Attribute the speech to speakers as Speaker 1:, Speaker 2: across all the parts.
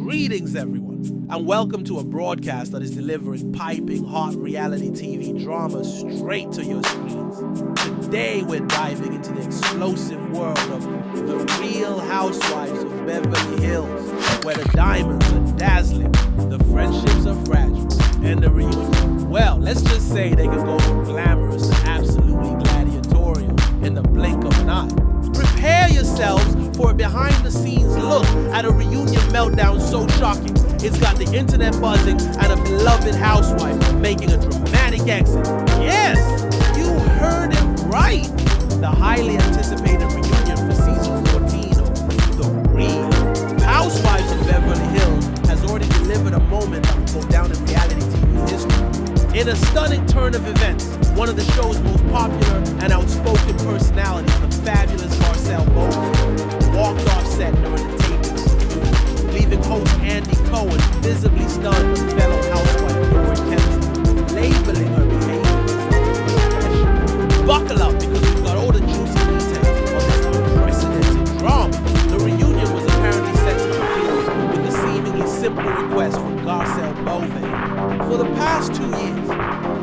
Speaker 1: Greetings, everyone, and welcome to a broadcast that is delivering piping hot reality TV drama straight to your screens. Today, we're diving into the explosive world of the Real Housewives of Beverly Hills, where the diamonds are dazzling, the friendships are fragile, and the reunion, well, let's just say they can go from glamorous to absolutely gladiatorial in the blink of an eye. Prepare yourselves for a behind-the-scenes look at a reunion meltdown so shocking it's got the internet buzzing and a beloved housewife making a dramatic exit. Yes, you heard it right. The highly anticipated reunion for season 14 of The Real Housewives of Beverly Hills has already delivered a moment that will go down in reality TV history. In a stunning turn of events, one of the show's most popular and outspoken personalities, the fabulous Garcelle Beauvais, walked off set during the taping, leaving host Cohen visibly stunned with fellow housewife Dorit Kemsley, labeling her behavior as unprofessional. Buckle up, because we've got all the juicy details of this unprecedented drama. The reunion was apparently set to conclude with a seemingly simple request from Garcelle Beauvais. For the past 2 years,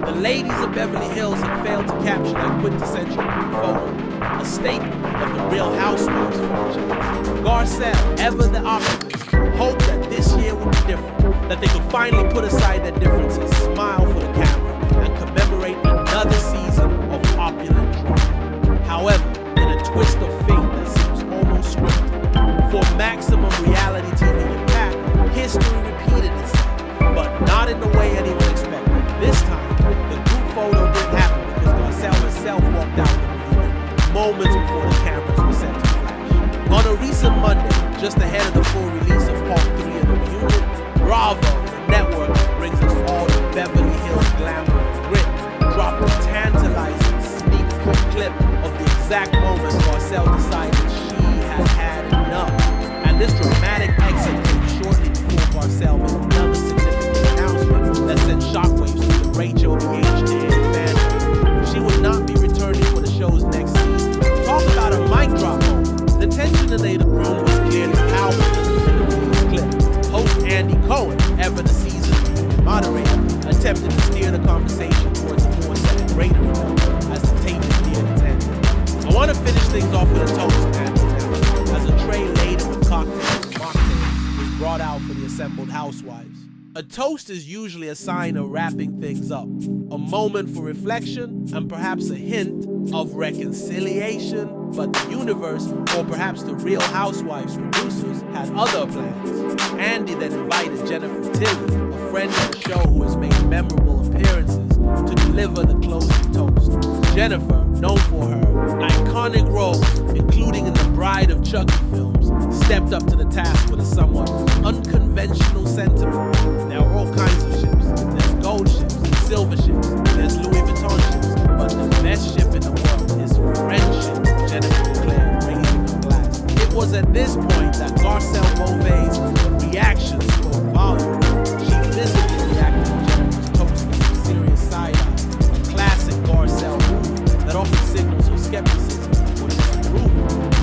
Speaker 1: the ladies of Beverly Hills have failed to capture that quintessential group photo, a staple of the Real Housewives franchise. Garcelle, ever the optimist, hoped that this year would be different, that they could finally put aside their differences, smile for the camera, and commemorate another season of opulent drama. However, in a twist of fate that seems almost scripted, for maximum reality TV impact, history repeated itself, but not in the way anyone expected. This time, the group photo didn't happen because Garcelle herself walked out of the reunion moments before the cameras were set to flash. On a recent Monday, just ahead of the full release of Part 3 of the reunion, RHOBH, the network that brings us all the Beverly Hills glamour and grit, dropped a tantalizing sneak peek clip of the exact moment Garcelle decided she had had enough. And this dramatic exit came shortly before Garcelle made another significant announcement that sent shockwaves through the RHOBH fandom. She would not be returning for the show's next season. Talk about a mic drop moment. The tension in the room was clearly palpable in the release clip. Host Cohen, ever the season reunion moderator, attempted to steer the conversation towards a more celebratory note as the tape neared its end. I want to finish things off with a toast, as a tray laden with cocktails and mocktails was brought out for the assembled housewives. A toast is usually a sign of wrapping things up, a moment for reflection, and perhaps a hint of reconciliation, but the universe, or perhaps the Real Housewives producers, had other plans. Andy then invited Jennifer Tilly, a friend of the show who has made memorable appearances, to deliver the closing toast. Jennifer, known for her iconic roles, including in the Bride of Chucky films, stepped up to the task with a somewhat unconventional sentiment. There are all kinds of ships. There's gold ships, silver ships, there's Louis Vuitton ships, but the best ship in the world is friendship, Jennifer declared, raising her glass. It was at this point that Garcelle Beauvais' reaction spoke volume. She visibly reacted to Jennifer's toast with a serious side-eye, a classic Garcelle move that often signals her skepticism or disapproval.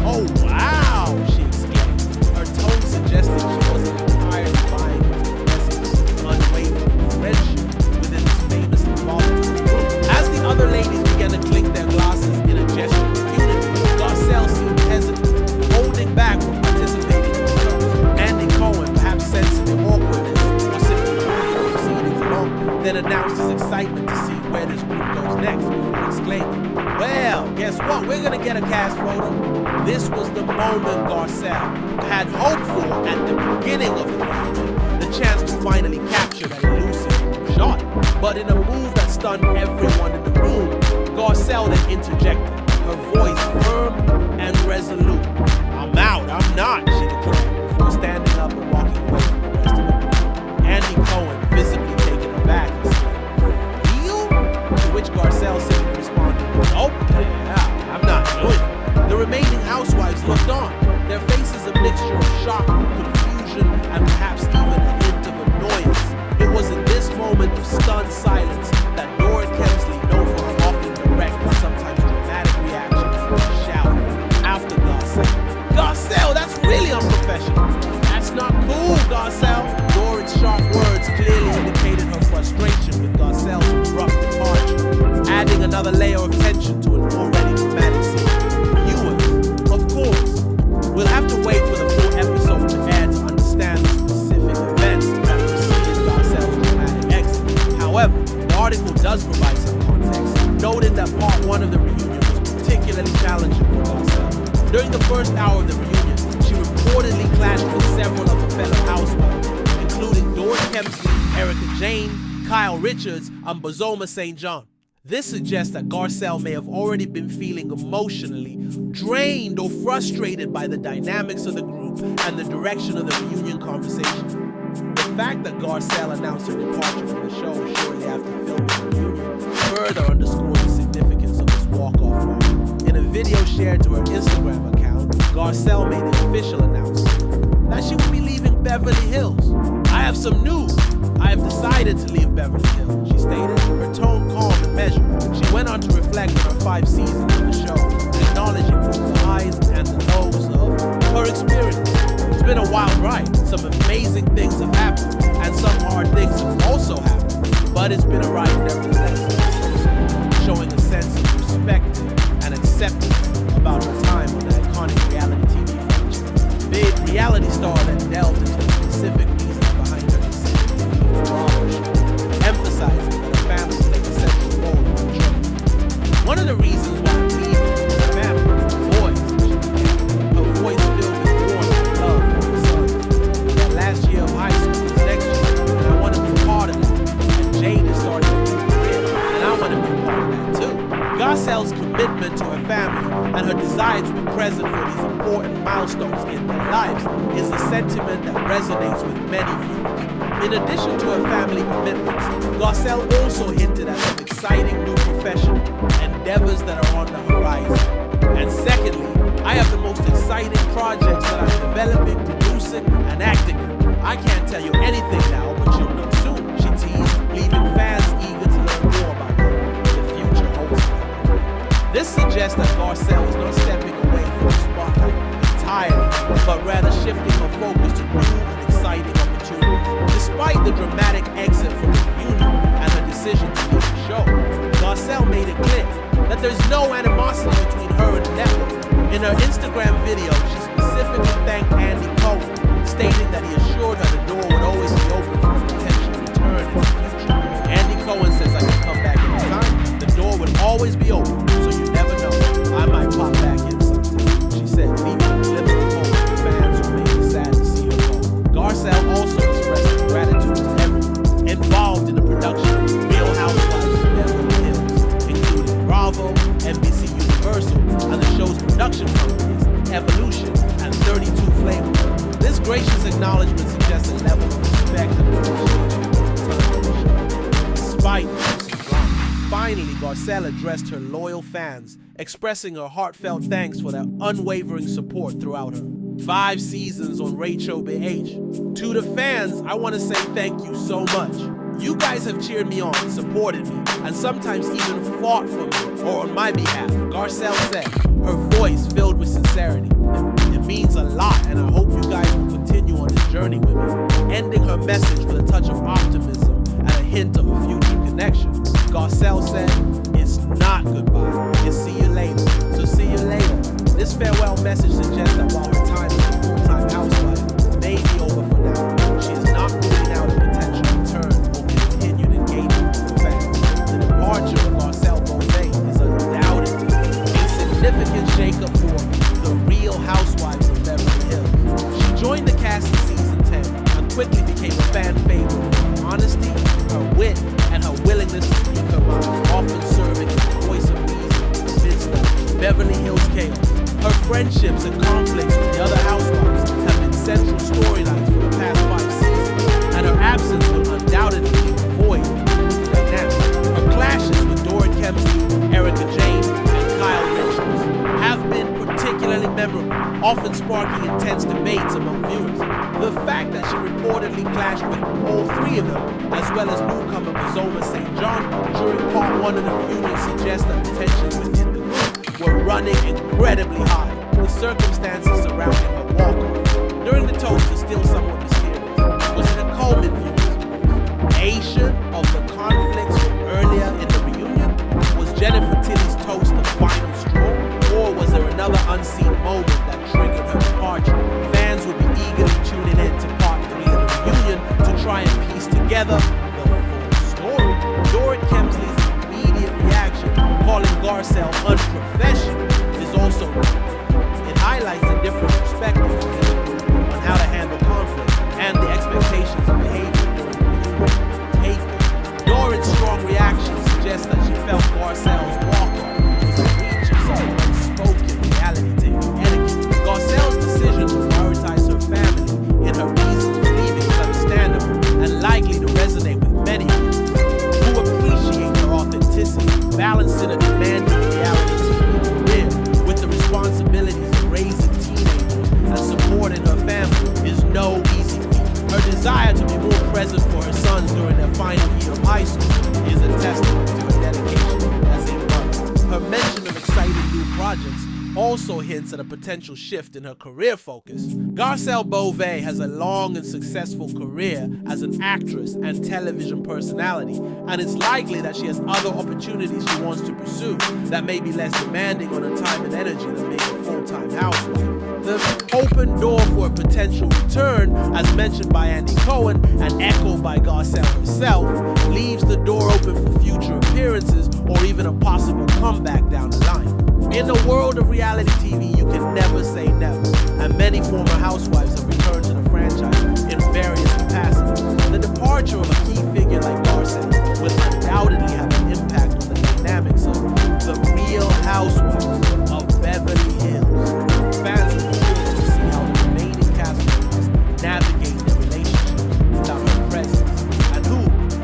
Speaker 1: "Oh, wow," she exclaimed. Her tone suggested she wasn't entirely buying into the message of unwavering friendship within this famously volatile group. As the other ladies began to clink their glasses in a gesture of unity, Garcelle seemed hesitant, holding back from participating in the show. Cohen, perhaps sensing the awkwardness or simply moving the proceedings along, then announced his excitement to see where this group goes next before exclaiming, "Well, guess what? We're gonna get a cast photo." This was the moment Garcelle had hoped for at the beginning of the reunion, the chance to finally capture that elusive shot. But in a move that stunned everyone in the room, Garcelle then interjected, her voice firm and resolute. "I'm out, I'm not," she declared, before standing up and walking away from the rest of the group. Cohen, visibly taken aback, exclaimed, "Real?" To which Garcelle simply responded, "Nope, yeah, I'm not doing it." The remaining housewives looked on, their faces a mixture of shock, confusion, Garcelle, Dorit's sharp words clearly indicated her frustration with Garcelle's abrupt departure, adding another layer of tension to an already dramatic scene. Viewers, of course, will have to wait for the full episode to air to understand the specific events that preceded Garcelle's dramatic exit. However, the article does provide some context, noting that part 1 of the reunion was particularly challenging for Garcelle. During the first hour of the reunion, she reportedly clashed with several of her fellow housewives, including Dorit Kemsley, Erica Jane, Kyle Richards, and Bozoma St. John. This suggests that Garcelle may have already been feeling emotionally drained or frustrated by the dynamics of the group and the direction of the reunion conversation. The fact that Garcelle announced her departure from the show shortly after filming the reunion further underscores the significance of this walk-off moment. In a video shared to her Instagram account, Garcelle made the official announcement that she would be leaving Beverly Hills. "I have some news. I have decided to leave Beverly Hills," she stated, her tone calm and measured. She went on to reflect on her 5 seasons of the show, acknowledging both the highs and the lows of her experience. It's been a wild ride. Some amazing things have happened, and some hard things have also happened. But it's been a ride nevertheless, showing a sense of perspective and acceptance about her time on the iconic reality TV franchise. Big reality star that delved into the specific reasons behind her decision to leave the RHOBH show, emphasizing that her family played a central role in her journey. "One of the reasons why I'm leaving is her family, her voice," she began, her voice filled with warmth and love for her son. "That last year of high school is next year, and I want to be part of that. And Jane is starting a new career, and I want to be part of that too." Garcelle's commitment to her family and her desire to be present for these important milestones in their lives is a sentiment that resonates with many viewers. In addition to her family commitments, Garcelle also hinted at some exciting new professional endeavors that are on the horizon. "And secondly, I have the most exciting projects that I'm developing, producing, and acting in. I can't tell you anything now, but you'll know soon," she teased, leaving fans eager to learn more about what the future holds for her. This suggests that Garcelle is not stepping away from the spotlight entirely, but rather shifting her focus to new and exciting opportunities. Despite the dramatic exit from the reunion and her decision to leave the show, Garcelle made it clear that there's no animosity between her and the network. In her Instagram video, she specifically thanked Andy Cohen, stating that he assured her the door would always be open for a potential return in the future. "Andy Cohen says I can come back anytime. The door would always be open, so you never know. I might pop back in sometime," she said, leaving a glimmer of hope for fans who may be sad to see her go. Garcelle also expressed her gratitude to everyone involved in the production of Real Housewives of Beverly Hills, including Bravo, NBC Universal, and the show's production companies, Evolution and 32 Flavor. This gracious acknowledgement suggests a level of respect and appreciation for the time of the show, despite some drama. Finally, Garcelle addressed her loyal fans, expressing her heartfelt thanks for their unwavering support throughout her 5 seasons on RHOBH. "To the fans, I want to say thank you so much. You guys have cheered me on, supported me, and sometimes even fought for me or on my behalf," Garcelle said, her voice filled with sincerity. "It means a lot, and I hope you guys will continue on this journey with me," ending her message with a touch of optimism and a hint of a future connection. Garcelle said, "It's not goodbye, it's see you later, so see you later." This farewell message suggests that while her time as a full-time housewife may be over for now, she is not ruling out a potential return or continued engagement with the fans. The departure of Garcelle Beauvais is undoubtedly a significant shakeup for the Real Housewives of Beverly Hills. She joined the cast in season 10 and quickly became a fan favorite for her honesty, her wit, and her willingness to speak her mind, often serving as the voice of reason amidst the Beverly Hills chaos. Her friendships and conflicts with the other housewives have been central storylines for the past 5 seasons, and her absence will undoubtedly leave a void in the dynamic. Her clashes with Dorit Kemsley, Erica Jane, and Kyle Richards have been particularly memorable, often sparking intense debates among viewers. The fact that she reportedly clashed with all 3 of them, as well as newcomer Bozoma St. John, during part 1 of the reunion suggests that the tensions within the group were running incredibly high. The circumstances surrounding her walk-off during the toast is still somewhat mysterious. together the full story. Dorit Kemsley's immediate reaction, calling Garcelle unprofessional, is also noteworthy. It highlights the different perspectives within the group on how to handle conflict and the expectations of behavior during the reunion taping. Dorit's strong reaction suggests that she felt Garcelle's walk-off was a breach of some unspoken reality TV etiquette. Garcelle's decision to prioritize her family in her reasons for leaving is understandable and likely to resonate with many who appreciate her authenticity, balancing a demanding reality TV career with the responsibilities of raising teenagers and supporting her family is no easy feat. Her desire to be more present for her sons during their final year of high school is a testament to her dedication as a mother. Her mention of exciting new projects also hints at a potential shift in her career focus. Garcelle Beauvais has a long and successful career as an actress and television personality, and it's likely that she has other opportunities she wants to pursue that may be less demanding on her time and energy than being a full-time housewife. The open door for a potential return, as mentioned by Andy Cohen and echoed by Garcelle herself, leaves the door open for future appearances or even a possible comeback down the line. In the world of reality TV, you can never say never, and many former housewives have returned to the franchise in various capacities. The departure of a key figure like Garcelle will undoubtedly have an impact on the dynamics of the Real Housewives of Beverly Hills. Fans will be curious to see how the remaining cast members navigate their relationship without her presence, and who,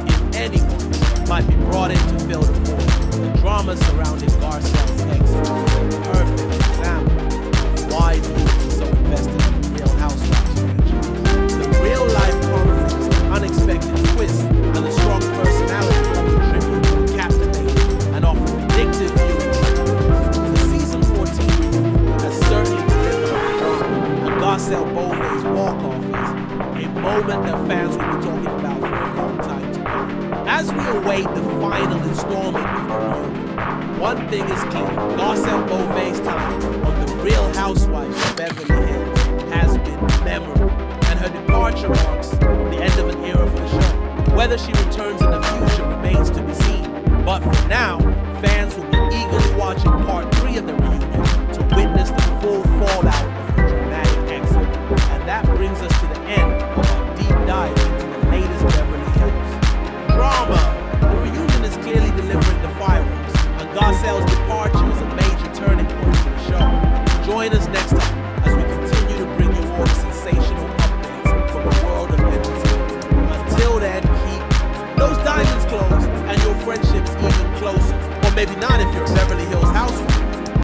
Speaker 1: if anyone, might be brought in to fill the void. The drama surrounding Garcelle's exit is a perfect example of why the group is so invested in the Real Housewives franchise. The real-life conflicts, the unexpected twists, and the strong personality that contribute to captivating and often addictive viewing experience. The season 14 reunion has certainly delivered on the drama, and Garcelle Beauvais' walk-off is a moment that fans will be talking about for a long time to come. As we await the final installment of the reunion, one thing is clear: Garcelle Beauvais' time on the Real Housewives of Beverly Hills has been memorable, and her departure marks the end of an era for the show. Whether she returns in the future remains to be seen, but for now, fans will be eagerly watching part 3 of the reunion to witness the full fallout of her dramatic exit. And that brings us to the end of our deep dive into the latest Beverly Hills drama. The reunion is clearly delivering the fireworks, and Garcelle's departure is a major turning point for the show. Join us next time as we continue to bring you more sensational updates from the world of entertainment. Until then, keep those diamonds close and your friendships even closer. Or maybe not if you're a Beverly Hills